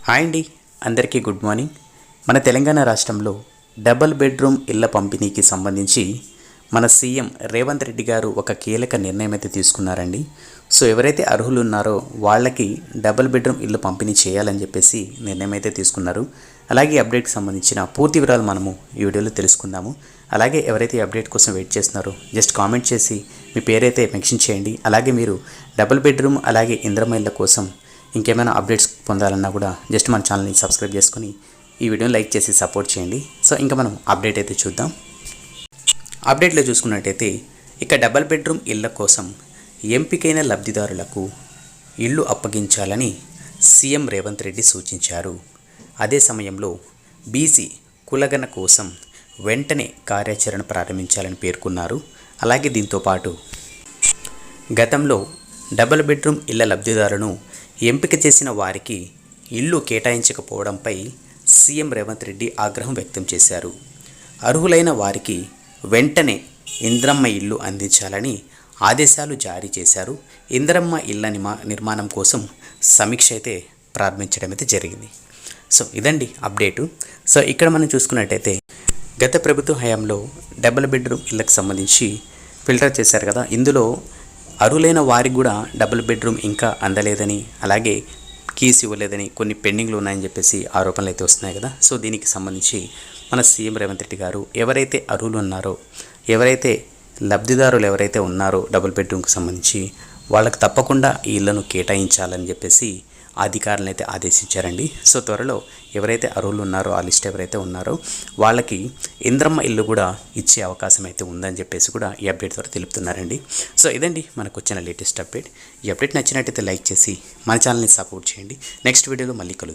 Hi అండి, అందరికీ good morning. మన తెలంగాణ రాష్ట్రంలో డబుల్ బెడ్రూమ్ ఇళ్ల పంపిణీకి సంబంధించి మన సీఎం రేవంత్ రెడ్డి గారు ఒక కీలక నిర్ణయం అయితే తీసుకున్నారండి. సో ఎవరైతే అర్హులు ఉన్నారో వాళ్ళకి డబుల్ బెడ్రూమ్ ఇల్లు పంపిణీ చేయాలని చెప్పేసి నిర్ణయం అయితే తీసుకున్నారు. అలాగే అప్డేట్కి సంబంధించిన పూర్తి వివరాలు మనము ఈ వీడియోలో తెలుసుకుందాము. అలాగే ఎవరైతే అప్డేట్ కోసం వెయిట్ చేస్తున్నారో జస్ట్ కామెంట్ చేసి మీ పేరైతే మెన్షన్ చేయండి. అలాగే మీరు డబుల్ బెడ్రూమ్ అలాగే ఇందిరమ్మ ఇళ్ళ కోసం ఇంకేమైనా అప్డేట్స్ పొందాలన్నా కూడా జస్ట్ మన ఛానల్ని సబ్స్క్రైబ్ చేసుకొని ఈ వీడియోని లైక్ చేసి సపోర్ట్ చేయండి. సో ఇంకా మనం అప్డేట్ అయితే చూద్దాం. అప్డేట్లో చూసుకున్నట్టయితే ఇక డబుల్ బెడ్రూమ్ ఇళ్ల కోసం ఎంపికైన లబ్ధిదారులకు ఇల్లు అప్పగించాలని సీఎం రేవంత్ రెడ్డి సూచించారు. అదే సమయంలో బీసీ కులగణ కోసం వెంటనే కార్యాచరణ ప్రారంభించాలని పేర్కొన్నారు. అలాగే దీంతోపాటు గతంలో డబుల్ బెడ్రూమ్ ఇళ్ల లబ్ధిదారులను ఎంపిక చేసిన వారికి ఇల్లు కేటాయించకపోవడంపై సీఎం రేవంత్ రెడ్డి ఆగ్రహం వ్యక్తం చేశారు. అర్హులైన వారికి వెంటనే ఇందిరమ్మ ఇల్లు అందించాలని ఆదేశాలు జారీ చేశారు. ఇందిరమ్మ ఇళ్ల నిర్మాణం కోసం సమీక్ష అయితే ప్రారంభించడం అయితే జరిగింది. సో ఇదండి అప్డేటు. సో ఇక్కడ మనం చూసుకున్నట్టయితే గత ప్రభుత్వ హయాంలో డబుల్ బెడ్రూమ్ ఇళ్ళకి సంబంధించి ఫిల్టర్ చేశారు కదా, ఇందులో అర్హులైన వారికి కూడా డబుల్ బెడ్రూమ్ ఇంకా అందలేదని, అలాగే కీస్ ఇవ్వలేదని, కొన్ని పెండింగ్లు ఉన్నాయని చెప్పేసి ఆరోపణలు అయితే వస్తున్నాయి కదా. సో దీనికి సంబంధించి మన సీఎం రేవంత్ రెడ్డి గారు ఎవరైతే అర్హులు ఉన్నారో, ఎవరైతే లబ్ధిదారులు ఎవరైతే ఉన్నారో డబుల్ బెడ్రూమ్కి సంబంధించి వాళ్ళకి తప్పకుండా ఈ ఇళ్లను కేటాయించాలని చెప్పేసి అధికారులను అయితే ఆదేశించారండి. సో త్వరలో ఎవరైతే అర్హులు ఉన్నారో, ఆ లిస్ట్ ఎవరైతే ఉన్నారో వాళ్ళకి ఇందిరమ్మ ఇల్లు కూడా ఇచ్చే అవకాశం అయితే ఉందని చెప్పేసి కూడా ఈ అప్డేట్ ద్వారా తెలుపుతున్నారండి. సో ఇదండి మనకు వచ్చిన లేటెస్ట్ అప్డేట్. ఈ అప్డేట్ నచ్చినట్టయితే లైక్ చేసి మన ఛానల్ని సపోర్ట్ చేయండి. నెక్స్ట్ వీడియోలో మళ్ళీ కలుద్దాం.